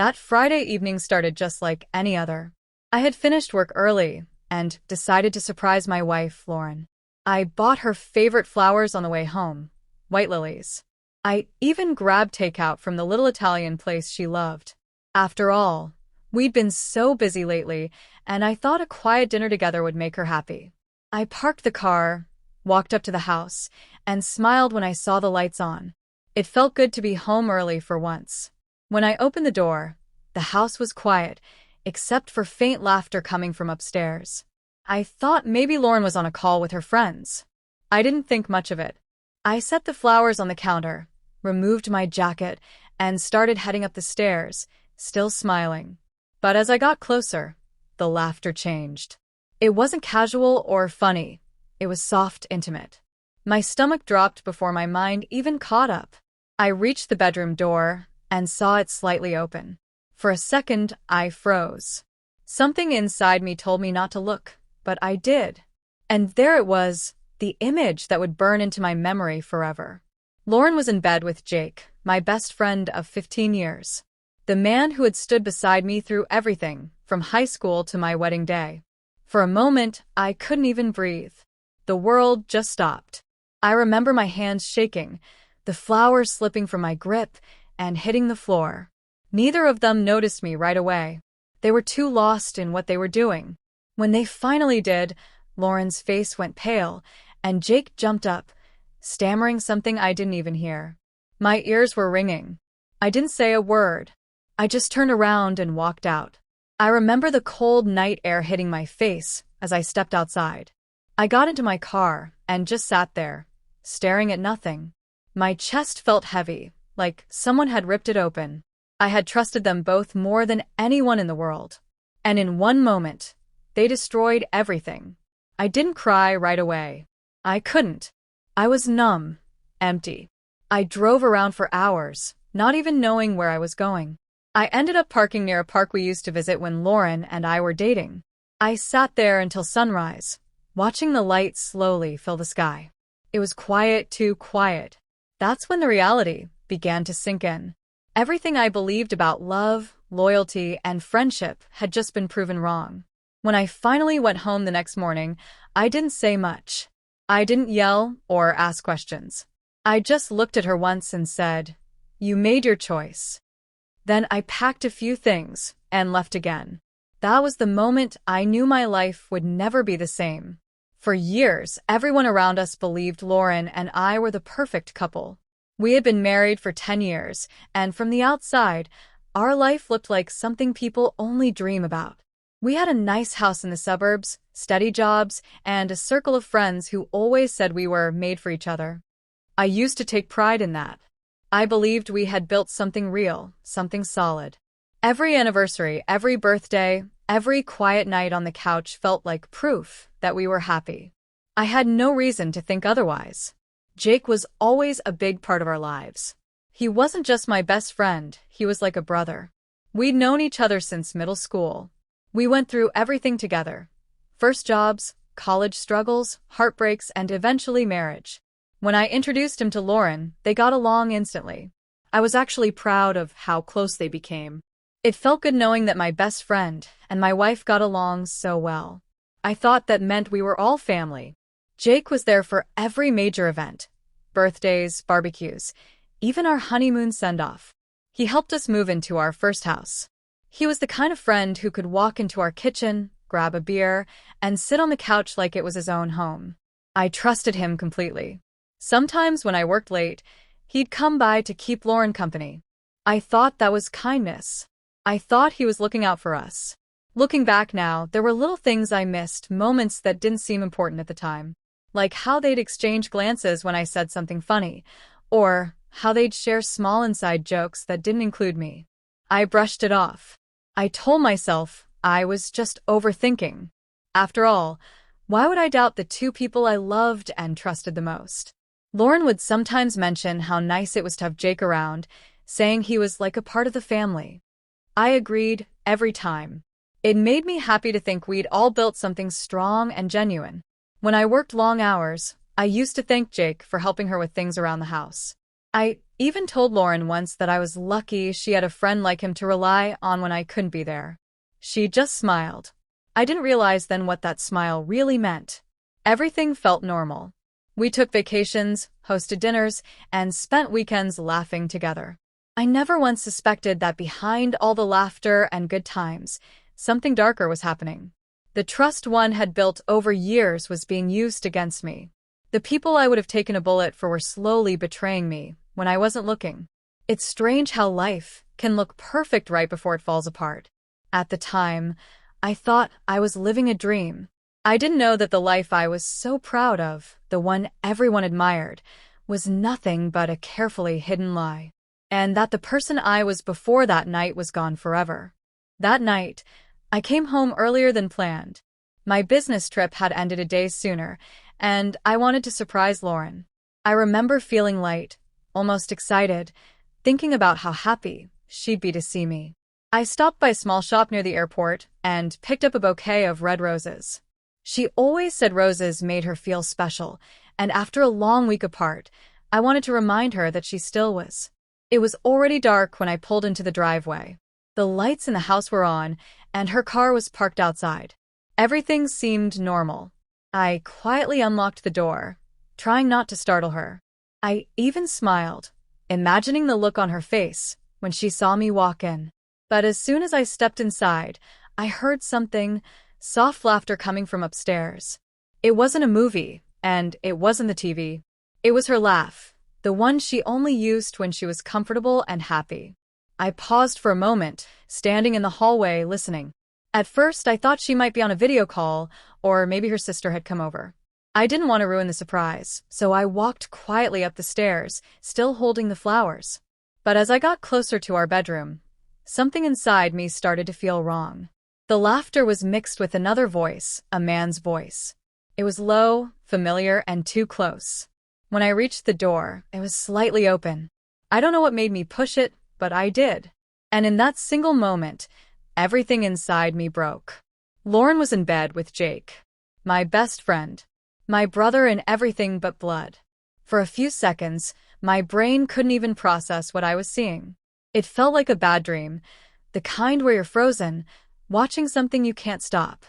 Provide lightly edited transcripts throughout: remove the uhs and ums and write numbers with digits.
That Friday evening started just like any other. I had finished work early and decided to surprise my wife, Lauren. I bought her favorite flowers on the way home, white lilies. I even grabbed takeout from the little Italian place she loved. After all, we'd been so busy lately, and I thought a quiet dinner together would make her happy. I parked the car, walked up to the house, and smiled when I saw the lights on. It felt good to be home early for once. When I opened the door, the house was quiet, except for faint laughter coming from upstairs. I thought maybe Lauren was on a call with her friends. I didn't think much of it. I set the flowers on the counter, removed my jacket, and started heading up the stairs, still smiling. But as I got closer, the laughter changed. It wasn't casual or funny. It was soft, intimate. My stomach dropped before my mind even caught up. I reached the bedroom door and saw it slightly open. For a second, I froze. Something inside me told me not to look, but I did. And there it was, the image that would burn into my memory forever. Lauren was in bed with Jake, my best friend of 15 years. The man who had stood beside me through everything, from high school to my wedding day. For a moment, I couldn't even breathe. The world just stopped. I remember my hands shaking, the flowers slipping from my grip and hitting the floor. Neither of them noticed me right away. They were too lost in what they were doing. When they finally did, Lauren's face went pale, and Jake jumped up, stammering something I didn't even hear. My ears were ringing. I didn't say a word. I just turned around and walked out. I remember the cold night air hitting my face as I stepped outside. I got into my car and just sat there, staring at nothing. My chest felt heavy, like someone had ripped it open. I had trusted them both more than anyone in the world. And in one moment, they destroyed everything. I didn't cry right away. I couldn't. I was numb, empty. I drove around for hours, not even knowing where I was going. I ended up parking near a park we used to visit when Lauren and I were dating. I sat there until sunrise, watching the light slowly fill the sky. It was quiet, too quiet. That's when the reality began to sink in. Everything I believed about love, loyalty, and friendship had just been proven wrong. When I finally went home the next morning, I didn't say much. I didn't yell or ask questions. I just looked at her once and said, "You made your choice." Then I packed a few things and left again. That was the moment I knew my life would never be the same. For years, everyone around us believed Lauren and I were the perfect couple. We had been married for 10 years, and from the outside, our life looked like something people only dream about. We had a nice house in the suburbs, steady jobs, and a circle of friends who always said we were made for each other. I used to take pride in that. I believed we had built something real, something solid. Every anniversary, every birthday, every quiet night on the couch felt like proof that we were happy. I had no reason to think otherwise. Jake was always a big part of our lives. He wasn't just my best friend, he was like a brother. We'd known each other since middle school. We went through everything together. First jobs, college struggles, heartbreaks, and eventually marriage. When I introduced him to Lauren, they got along instantly. I was actually proud of how close they became. It felt good knowing that my best friend and my wife got along so well. I thought that meant we were all family. Jake was there for every major event. Birthdays, barbecues, even our honeymoon send-off. He helped us move into our first house. He was the kind of friend who could walk into our kitchen, grab a beer, and sit on the couch like it was his own home. I trusted him completely. Sometimes when I worked late, he'd come by to keep Lauren company. I thought that was kindness. I thought he was looking out for us. Looking back now, there were little things I missed, moments that didn't seem important at the time. Like how they'd exchange glances when I said something funny, or how they'd share small inside jokes that didn't include me. I brushed it off. I told myself I was just overthinking. After all, why would I doubt the two people I loved and trusted the most? Lauren would sometimes mention how nice it was to have Jake around, saying he was like a part of the family. I agreed every time. It made me happy to think we'd all built something strong and genuine. When I worked long hours, I used to thank Jake for helping her with things around the house. I Even told Lauren once that I was lucky she had a friend like him to rely on when I couldn't be there. She just smiled. I didn't realize then what that smile really meant. Everything felt normal. We took vacations, hosted dinners, and spent weekends laughing together. I never once suspected that behind all the laughter and good times, something darker was happening. The trust one had built over years was being used against me. The people I would have taken a bullet for were slowly betraying me when I wasn't looking. It's strange how life can look perfect right before it falls apart. At the time, I thought I was living a dream. I didn't know that the life I was so proud of, the one everyone admired, was nothing but a carefully hidden lie. And that the person I was before that night was gone forever. That night, I came home earlier than planned. My business trip had ended a day sooner, and I wanted to surprise Lauren. I remember feeling light, almost excited, thinking about how happy she'd be to see me. I stopped by a small shop near the airport and picked up a bouquet of red roses. She always said roses made her feel special, and after a long week apart, I wanted to remind her that she still was. It was already dark when I pulled into the driveway. The lights in the house were on, and her car was parked outside. Everything seemed normal. I quietly unlocked the door, trying not to startle her. I even smiled, imagining the look on her face when she saw me walk in. But as soon as I stepped inside, I heard something, soft laughter coming from upstairs. It wasn't a movie, and it wasn't the TV. It was her laugh, the one she only used when she was comfortable and happy. I paused for a moment, standing in the hallway listening. At first, I thought she might be on a video call, or maybe her sister had come over. I didn't want to ruin the surprise, so I walked quietly up the stairs, still holding the flowers. But as I got closer to our bedroom, something inside me started to feel wrong. The laughter was mixed with another voice, a man's voice. It was low, familiar, and too close. When I reached the door, it was slightly open. I don't know what made me push it, but I did. And in that single moment, everything inside me broke. Lauren was in bed with Jake, my best friend, my brother in everything but blood. For a few seconds, my brain couldn't even process what I was seeing. It felt like a bad dream, the kind where you're frozen, watching something you can't stop.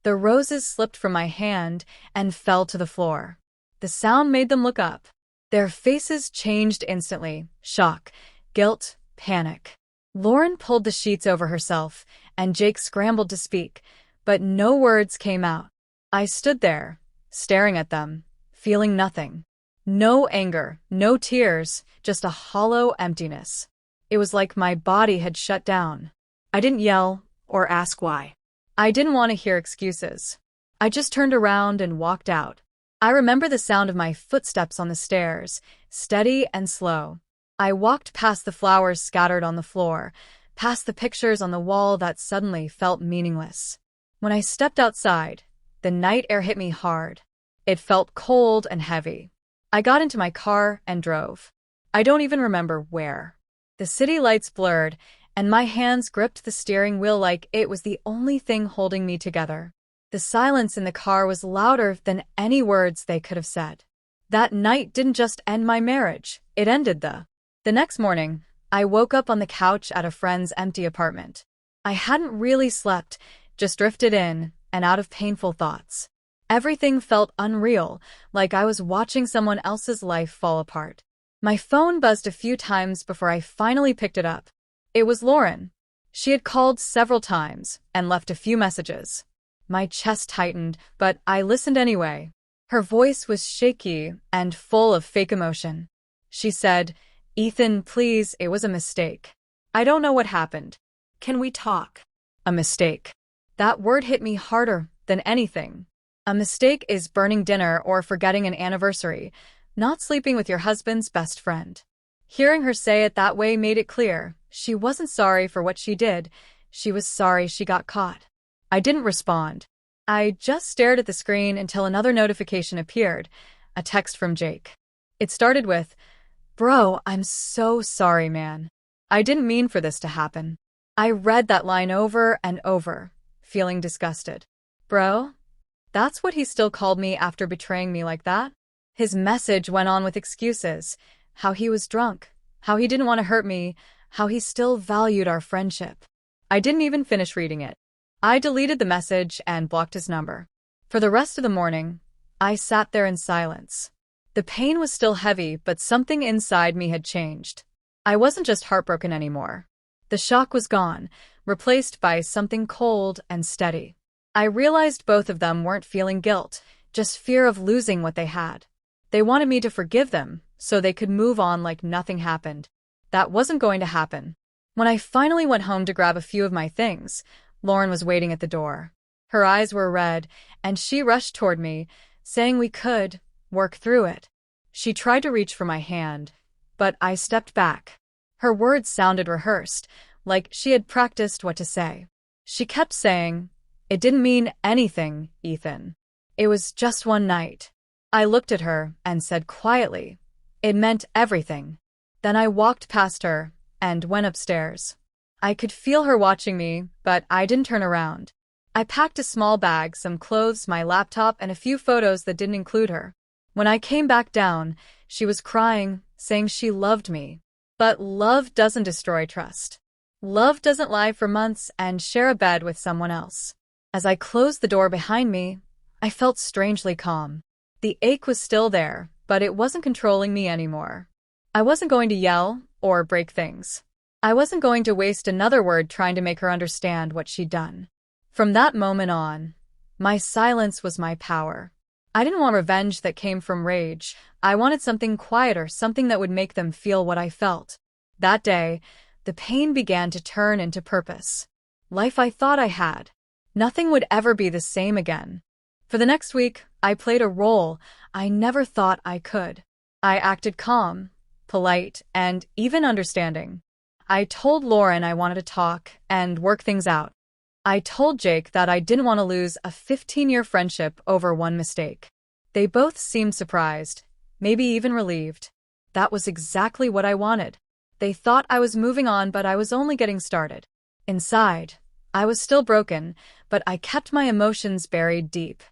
The roses slipped from my hand and fell to the floor. The sound made them look up. Their faces changed instantly, shock, guilt, panic. Lauren pulled the sheets over herself, and Jake scrambled to speak, but no words came out. I stood there, staring at them, feeling nothing. No anger, no tears, just a hollow emptiness. It was like my body had shut down. I didn't yell or ask why. I didn't want to hear excuses. I just turned around and walked out. I remember the sound of my footsteps on the stairs, steady and slow. I walked past the flowers scattered on the floor, past the pictures on the wall that suddenly felt meaningless. When I stepped outside, the night air hit me hard. It felt cold and heavy. I got into my car and drove. I don't even remember where. The city lights blurred, and my hands gripped the steering wheel like it was the only thing holding me together. The silence in the car was louder than any words they could have said. That night didn't just end my marriage, it ended The next morning, I woke up on the couch at a friend's empty apartment. I hadn't really slept, just drifted in and out of painful thoughts. Everything felt unreal, like I was watching someone else's life fall apart. My phone buzzed a few times before I finally picked it up. It was Lauren. She had called several times and left a few messages. My chest tightened, but I listened anyway. Her voice was shaky and full of fake emotion. She said, "Ethan, please, it was a mistake. I don't know what happened. Can we talk?" A mistake. That word hit me harder than anything. A mistake is burning dinner or forgetting an anniversary, not sleeping with your husband's best friend. Hearing her say it that way made it clear she wasn't sorry for what she did. She was sorry she got caught. I didn't respond. I just stared at the screen until another notification appeared, a text from Jake. It started with, "Bro, I'm so sorry, man. I didn't mean for this to happen." I read that line over and over, feeling disgusted. Bro? That's what he still called me after betraying me like that? His message went on with excuses, how he was drunk, how he didn't want to hurt me, how he still valued our friendship. I didn't even finish reading it. I deleted the message and blocked his number. For the rest of the morning, I sat there in silence. The pain was still heavy, but something inside me had changed. I wasn't just heartbroken anymore. The shock was gone, replaced by something cold and steady. I realized both of them weren't feeling guilt, just fear of losing what they had. They wanted me to forgive them, so they could move on like nothing happened. That wasn't going to happen. When I finally went home to grab a few of my things, Lauren was waiting at the door. Her eyes were red, and she rushed toward me, saying we could work through it. She tried to reach for my hand, but I stepped back. Her words sounded rehearsed, like she had practiced what to say. She kept saying, "It didn't mean anything, Ethan. It was just one night." I looked at her and said quietly, "It meant everything." Then I walked past her and went upstairs. I could feel her watching me, but I didn't turn around. I packed a small bag, some clothes, my laptop, and a few photos that didn't include her. When I came back down, she was crying, saying she loved me. But love doesn't destroy trust. Love doesn't lie for months and share a bed with someone else. As I closed the door behind me, I felt strangely calm. The ache was still there, but it wasn't controlling me anymore. I wasn't going to yell or break things. I wasn't going to waste another word trying to make her understand what she'd done. From that moment on, my silence was my power. I didn't want revenge that came from rage. I wanted something quieter, something that would make them feel what I felt. That day, the pain began to turn into purpose. Life I thought I had. Nothing would ever be the same again. For the next week, I played a role I never thought I could. I acted calm, polite, and even understanding. I told Lauren I wanted to talk and work things out. I told Jake that I didn't want to lose a 15-year friendship over one mistake. They both seemed surprised, maybe even relieved. That was exactly what I wanted. They thought I was moving on, but I was only getting started. Inside, I was still broken, but I kept my emotions buried deep.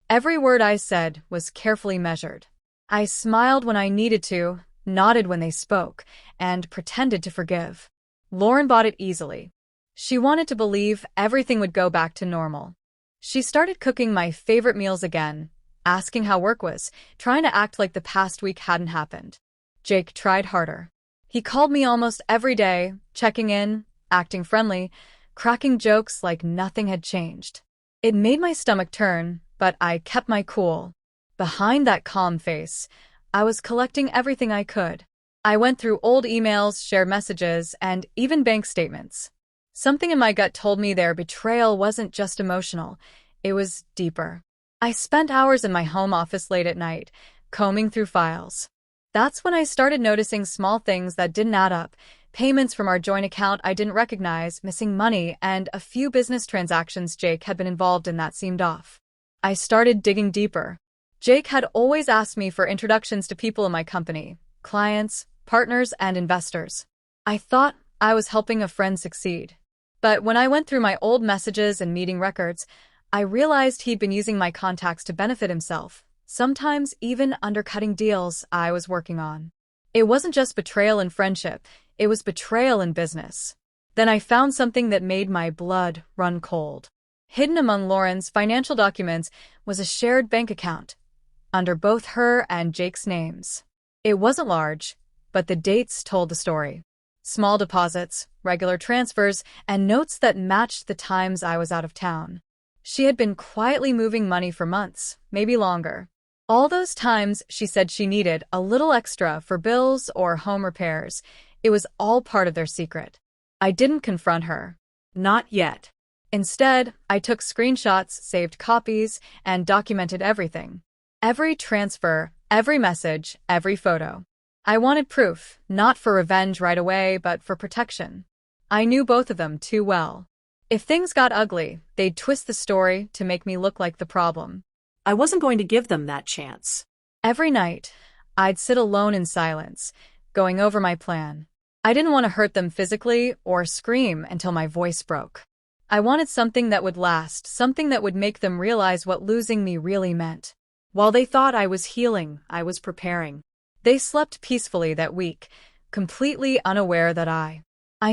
Every word I said was carefully measured. I smiled when I needed to, nodded when they spoke, and pretended to forgive. Lauren bought it easily. She wanted to believe everything would go back to normal. She started cooking my favorite meals again, asking how work was, trying to act like the past week hadn't happened. Jake tried harder. He called me almost every day, checking in, acting friendly, cracking jokes like nothing had changed. It made my stomach turn, but I kept my cool. Behind that calm face, I was collecting everything I could. I went through old emails, shared messages, and even bank statements. Something in my gut told me their betrayal wasn't just emotional, it was deeper. I spent hours in my home office late at night, combing through files. That's when I started noticing small things that didn't add up, payments from our joint account I didn't recognize, missing money, and a few business transactions Jake had been involved in that seemed off. I started digging deeper. Jake had always asked me for introductions to people in my company, clients, partners, and investors. I thought I was helping a friend succeed. But when I went through my old messages and meeting records, I realized he'd been using my contacts to benefit himself, sometimes even undercutting deals I was working on. It wasn't just betrayal in friendship, it was betrayal in business. Then I found something that made my blood run cold. Hidden among Lauren's financial documents was a shared bank account, under both her and Jake's names. It wasn't large, but the dates told the story. Small deposits, regular transfers, and notes that matched the times I was out of town. She had been quietly moving money for months, maybe longer. All those times she said she needed a little extra for bills or home repairs. It was all part of their secret. I didn't confront her. Not yet. Instead, I took screenshots, saved copies, and documented everything. Every transfer, every message, every photo. I wanted proof, not for revenge right away, but for protection. I knew both of them too well. If things got ugly, they'd twist the story to make me look like the problem. I wasn't going to give them that chance. Every night, I'd sit alone in silence, going over my plan. I didn't want to hurt them physically or scream until my voice broke. I wanted something that would last, something that would make them realize what losing me really meant. While they thought I was healing, I was preparing. They slept peacefully that week, completely unaware that I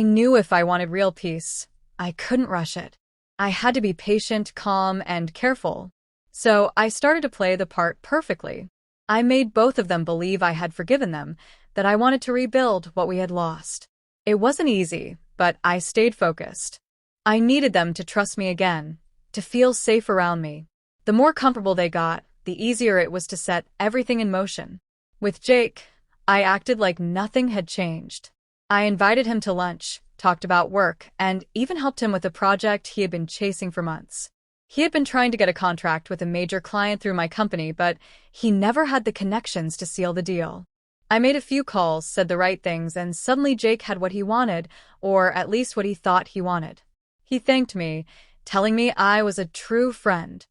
knew if I wanted real peace, I couldn't rush it. I had to be patient, calm, and careful. So I started to play the part perfectly. I made both of them believe I had forgiven them, that I wanted to rebuild what we had lost. It wasn't easy, but I stayed focused. I needed them to trust me again, to feel safe around me. The more comfortable they got, the easier it was to set everything in motion. With Jake, I acted like nothing had changed. I invited him to lunch, talked about work, and even helped him with a project he had been chasing for months. He had been trying to get a contract with a major client through my company, but he never had the connections to seal the deal. I made a few calls, said the right things, and suddenly Jake had what he wanted, or at least what he thought he wanted. He thanked me, telling me I was a true friend.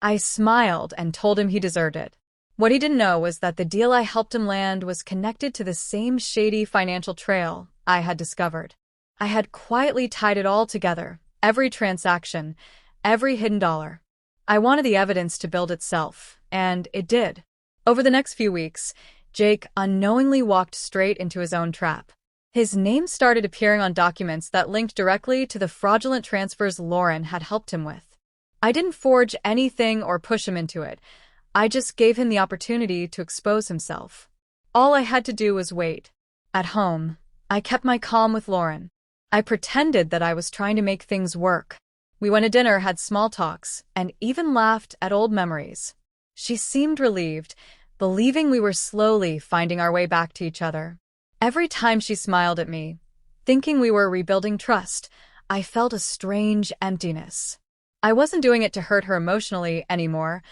I smiled and told him he deserved it. What he didn't know was that the deal I helped him land was connected to the same shady financial trail I had discovered. I had quietly tied it all together, every transaction, every hidden dollar. I wanted the evidence to build itself, and it did. Over the next few weeks, Jake unknowingly walked straight into his own trap. His name started appearing on documents that linked directly to the fraudulent transfers Lauren had helped him with. I didn't forge anything or push him into it. I just gave him the opportunity to expose himself. All I had to do was wait. At home, I kept my calm with Lauren. I pretended that I was trying to make things work. We went to dinner, had small talks, and even laughed at old memories. She seemed relieved, believing we were slowly finding our way back to each other. Every time she smiled at me, thinking we were rebuilding trust, I felt a strange emptiness. I wasn't doing it to hurt her emotionally anymore.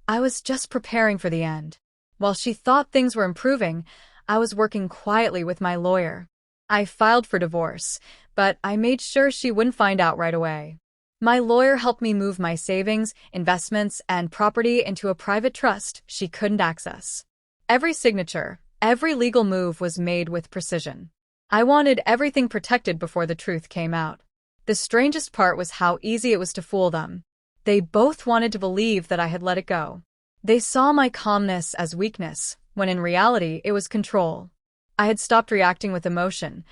I was just preparing for the end. While she thought things were improving, I was working quietly with my lawyer. I filed for divorce, but I made sure she wouldn't find out right away. My lawyer helped me move my savings, investments, and property into a private trust she couldn't access. Every signature, every legal move was made with precision. I wanted everything protected before the truth came out. The strangest part was how easy it was to fool them. They both wanted to believe that I had let it go. They saw my calmness as weakness, when in reality it was control. I had stopped reacting with emotion.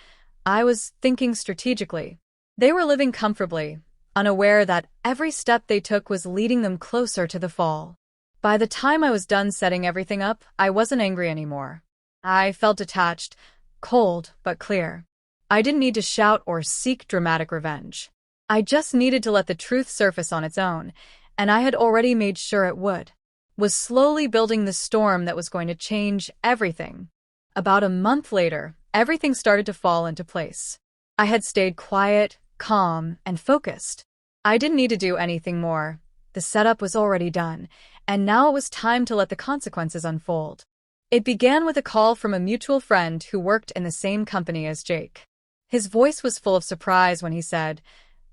I was thinking strategically. They were living comfortably, unaware that every step they took was leading them closer to the fall. By the time I was done setting everything up, I wasn't angry anymore. I felt detached, cold but clear. I didn't need to shout or seek dramatic revenge. I just needed to let the truth surface on its own, and I had already made sure it would. Was slowly building the storm that was going to change everything. About a month later, everything started to fall into place. I had stayed quiet, calm, and focused. I didn't need to do anything more. The setup was already done, and now it was time to let the consequences unfold. It began with a call from a mutual friend who worked in the same company as Jake. His voice was full of surprise when he said,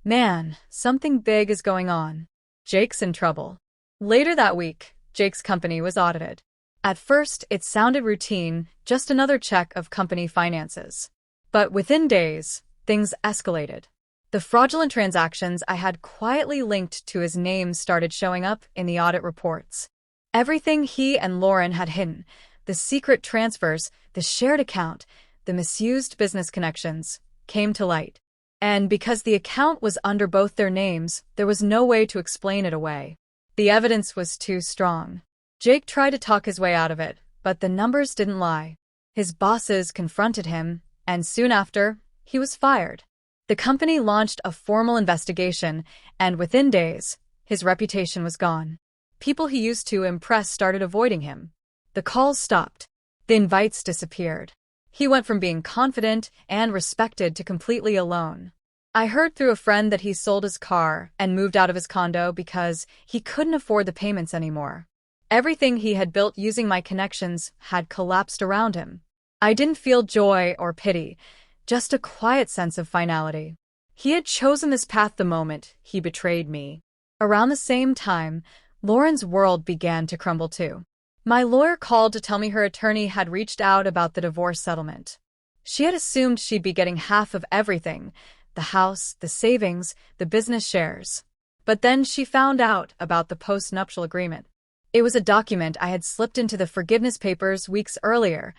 "Man, something big is going on. Jake's in trouble." Later that week, Jake's company was audited. At first, it sounded routine, just another check of company finances. But within days, things escalated. The fraudulent transactions I had quietly linked to his name started showing up in the audit reports. Everything he and Lauren had hidden, the secret transfers, the shared account, the misused business connections, came to light. And because the account was under both their names, there was no way to explain it away. The evidence was too strong. Jake tried to talk his way out of it, but the numbers didn't lie. His bosses confronted him, and soon after, he was fired. The company launched a formal investigation, and within days, his reputation was gone. People he used to impress started avoiding him. The calls stopped. The invites disappeared. He went from being confident and respected to completely alone. I heard through a friend that he sold his car and moved out of his condo because he couldn't afford the payments anymore. Everything he had built using my connections had collapsed around him. I didn't feel joy or pity, just a quiet sense of finality. He had chosen this path the moment he betrayed me. Around the same time, Lauren's world began to crumble too. My lawyer called to tell me her attorney had reached out about the divorce settlement. She had assumed she'd be getting half of everything, the house, the savings, the business shares. But then she found out about the post-nuptial agreement. It was a document I had slipped into the forgiveness papers weeks earlier,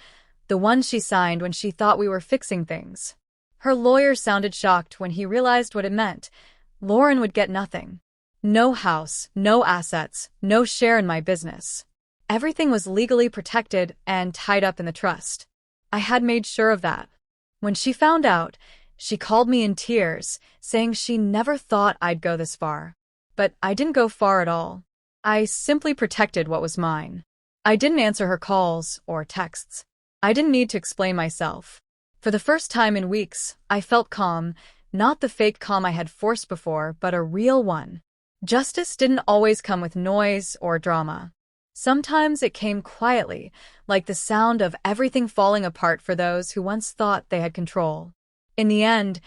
the one she signed when she thought we were fixing things. Her lawyer sounded shocked when he realized what it meant. Lauren would get nothing. No house, no assets, no share in my business. Everything was legally protected and tied up in the trust. I had made sure of that. When she found out, she called me in tears, saying she never thought I'd go this far. But I didn't go far at all. I simply protected what was mine. I didn't answer her calls or texts. I didn't need to explain myself. For the first time in weeks, I felt calm, not the fake calm I had forced before, but a real one. Justice didn't always come with noise or drama. Sometimes it came quietly, like the sound of everything falling apart for those who once thought they had control. In the end,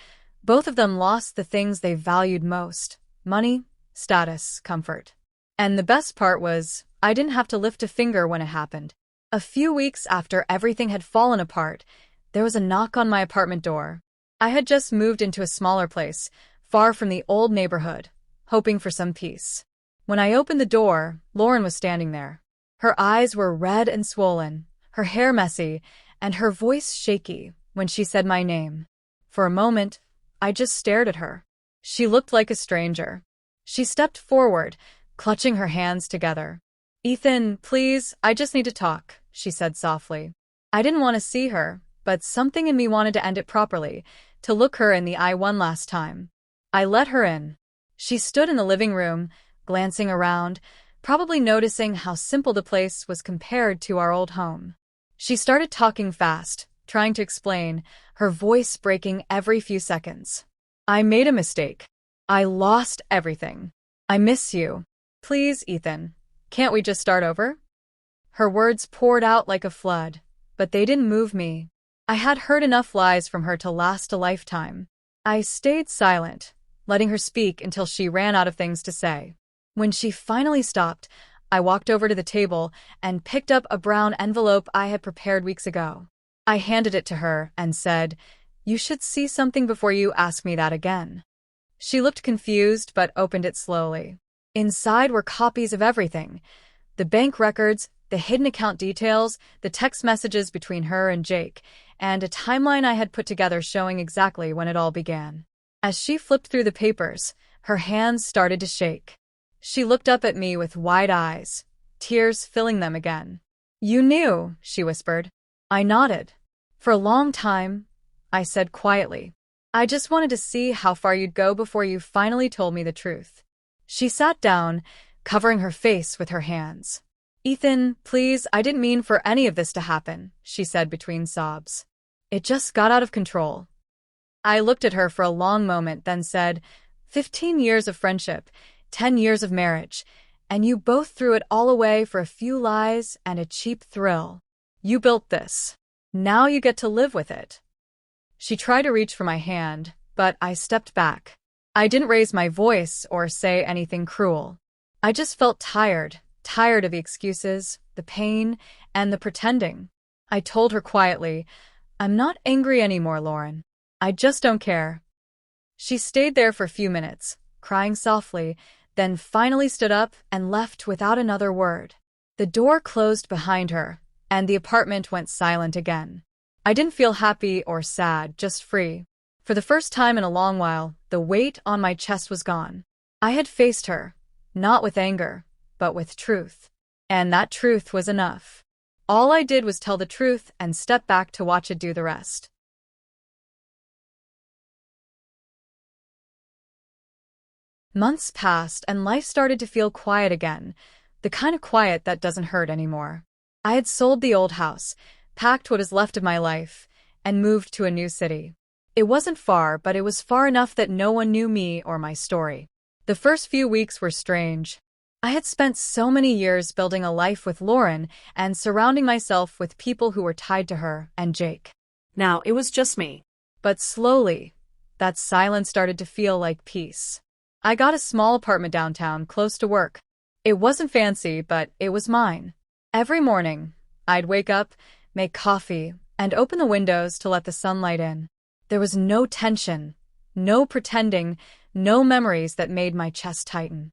both of them lost the things they valued most: money, status, comfort. And the best part was, I didn't have to lift a finger when it happened. A few weeks after everything had fallen apart, there was a knock on my apartment door. I had just moved into a smaller place, far from the old neighborhood, hoping for some peace. When I opened the door, Lauren was standing there. Her eyes were red and swollen, her hair messy, and her voice shaky when she said my name. For a moment, I just stared at her. She looked like a stranger. She stepped forward, clutching her hands together. "Ethan, please, I just need to talk," she said softly. I didn't want to see her, but something in me wanted to end it properly, to look her in the eye one last time. I let her in. She stood in the living room, glancing around, probably noticing how simple the place was compared to our old home. She started talking fast, trying to explain, her voice breaking every few seconds. "I made a mistake. I lost everything. I miss you. Please, Ethan, can't we just start over?" Her words poured out like a flood, but they didn't move me. I had heard enough lies from her to last a lifetime. I stayed silent, letting her speak until she ran out of things to say. When she finally stopped, I walked over to the table and picked up a brown envelope I had prepared weeks ago. I handed it to her and said, "You should see something before you ask me that again." She looked confused but opened it slowly. Inside were copies of everything: the bank records, the hidden account details, the text messages between her and Jake, and a timeline I had put together showing exactly when it all began. As she flipped through the papers, her hands started to shake. She looked up at me with wide eyes, tears filling them again. "You knew," she whispered. I nodded. "For a long time," I said quietly. "I just wanted to see how far you'd go before you finally told me the truth." She sat down, covering her face with her hands. "Ethan, please, I didn't mean for any of this to happen," she said between sobs. "It just got out of control." I looked at her for a long moment, then said, 15 years of friendship, 10 years of marriage, and you both threw it all away for a few lies and a cheap thrill. You built this. Now you get to live with it." She tried to reach for my hand, but I stepped back. I didn't raise my voice or say anything cruel. I just felt tired of the excuses, the pain, and the pretending. I told her quietly, "I'm not angry anymore, Lauren. I just don't care." She stayed there for a few minutes, crying softly, then finally stood up and left without another word. The door closed behind her, and the apartment went silent again. I didn't feel happy or sad, just free. For the first time in a long while, the weight on my chest was gone. I had faced her, not with anger, but with truth. And that truth was enough. All I did was tell the truth and step back to watch it do the rest. Months passed and life started to feel quiet again, the kind of quiet that doesn't hurt anymore. I had sold the old house, packed what is left of my life, and moved to a new city. It wasn't far, but it was far enough that no one knew me or my story. The first few weeks were strange. I had spent so many years building a life with Lauren and surrounding myself with people who were tied to her and Jake. Now it was just me. But slowly, that silence started to feel like peace. I got a small apartment downtown, close to work. It wasn't fancy, but it was mine. Every morning, I'd wake up, make coffee, and open the windows to let the sunlight in. There was no tension, no pretending, no memories that made my chest tighten.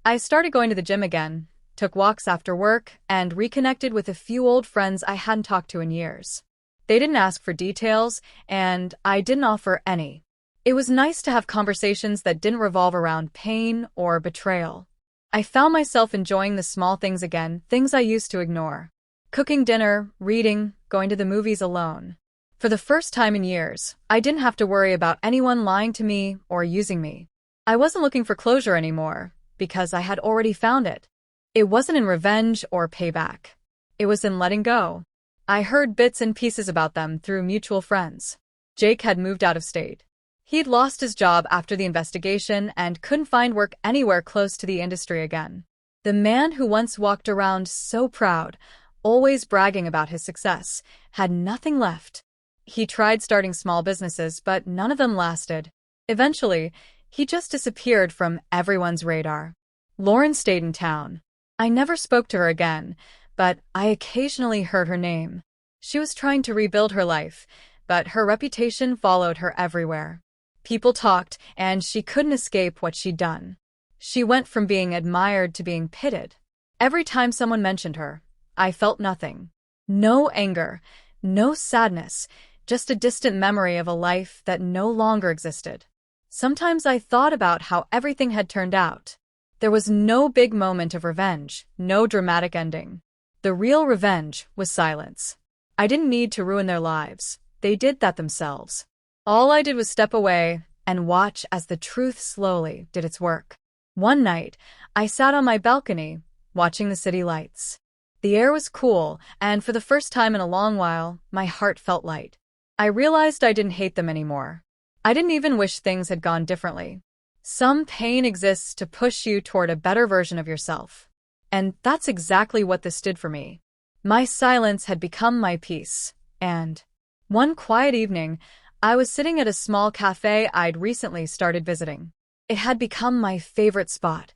I started going to the gym again, took walks after work, and reconnected with a few old friends I hadn't talked to in years. They didn't ask for details, and I didn't offer any. It was nice to have conversations that didn't revolve around pain or betrayal. I found myself enjoying the small things again, things I used to ignore. Cooking dinner, reading, going to the movies alone. For the first time in years, I didn't have to worry about anyone lying to me or using me. I wasn't looking for closure anymore, because I had already found it. It wasn't in revenge or payback. It was in letting go. I heard bits and pieces about them through mutual friends. Jake had moved out of state. He'd lost his job after the investigation and couldn't find work anywhere close to the industry again. The man who once walked around so proud, always bragging about his success, had nothing left. He tried starting small businesses, but none of them lasted. Eventually, he just disappeared from everyone's radar. Lauren stayed in town. I never spoke to her again, but I occasionally heard her name. She was trying to rebuild her life, but her reputation followed her everywhere. People talked, and she couldn't escape what she'd done. She went from being admired to being pitted. Every time someone mentioned her, I felt nothing. No anger, no sadness, just a distant memory of a life that no longer existed. Sometimes I thought about how everything had turned out. There was no big moment of revenge, no dramatic ending. The real revenge was silence. I didn't need to ruin their lives. They did that themselves. All I did was step away and watch as the truth slowly did its work. One night, I sat on my balcony, watching the city lights. The air was cool, and for the first time in a long while, my heart felt light. I realized I didn't hate them anymore. I didn't even wish things had gone differently. Some pain exists to push you toward a better version of yourself. And that's exactly what this did for me. My silence had become my peace, and one quiet evening, I was sitting at a small cafe I'd recently started visiting. It had become my favorite spot,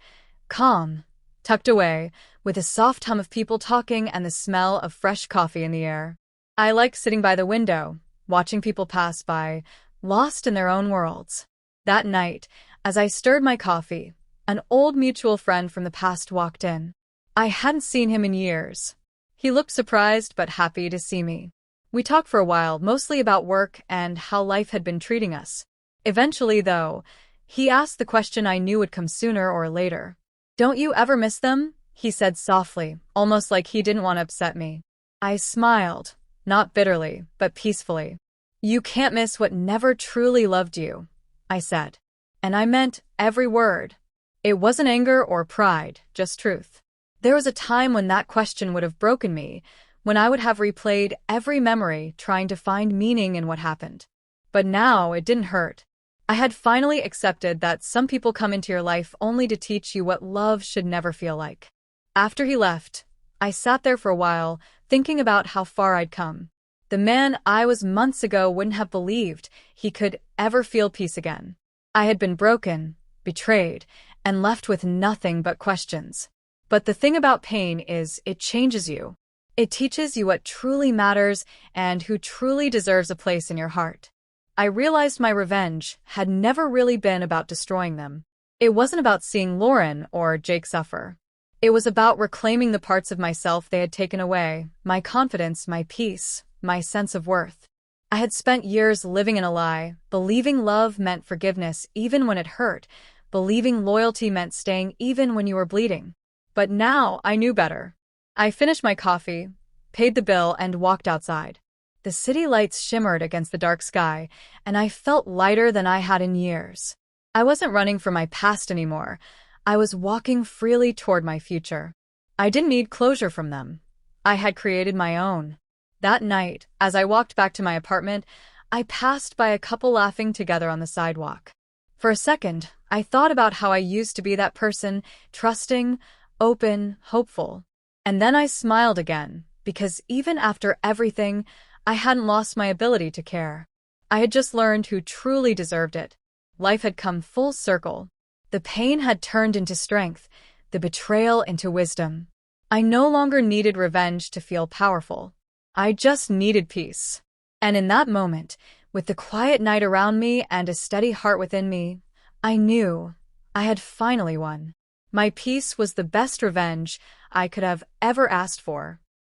calm, tucked away, with a soft hum of people talking and the smell of fresh coffee in the air. I liked sitting by the window, watching people pass by, lost in their own worlds. That night, as I stirred my coffee, an old mutual friend from the past walked in. I hadn't seen him in years. He looked surprised but happy to see me. We talked for a while, mostly about work and how life had been treating us. Eventually, though, he asked the question I knew would come sooner or later. "Don't you ever miss them?" he said softly, almost like he didn't want to upset me. I smiled, not bitterly, but peacefully. "You can't miss what never truly loved you," I said. And I meant every word. It wasn't anger or pride, just truth. There was a time when that question would have broken me, when I would have replayed every memory trying to find meaning in what happened. But now it didn't hurt. I had finally accepted that some people come into your life only to teach you what love should never feel like. After he left, I sat there for a while, thinking about how far I'd come. The man I was months ago wouldn't have believed he could ever feel peace again. I had been broken, betrayed, and left with nothing but questions. But the thing about pain is it changes you. It teaches you what truly matters and who truly deserves a place in your heart. I realized my revenge had never really been about destroying them. It wasn't about seeing Lauren or Jake suffer. It was about reclaiming the parts of myself they had taken away, my confidence, my peace, my sense of worth. I had spent years living in a lie, believing love meant forgiveness even when it hurt, believing loyalty meant staying even when you were bleeding. But now I knew better. I finished my coffee, paid the bill, and walked outside. The city lights shimmered against the dark sky, and I felt lighter than I had in years. I wasn't running from my past anymore. I was walking freely toward my future. I didn't need closure from them. I had created my own. That night, as I walked back to my apartment, I passed by a couple laughing together on the sidewalk. For a second, I thought about how I used to be that person, trusting, open, hopeful. And then I smiled again, because even after everything, I hadn't lost my ability to care. I had just learned who truly deserved it. Life had come full circle. The pain had turned into strength, the betrayal into wisdom. I no longer needed revenge to feel powerful. I just needed peace. And in that moment, with the quiet night around me and a steady heart within me, I knew I had finally won. My peace was the best revenge I could have ever asked for.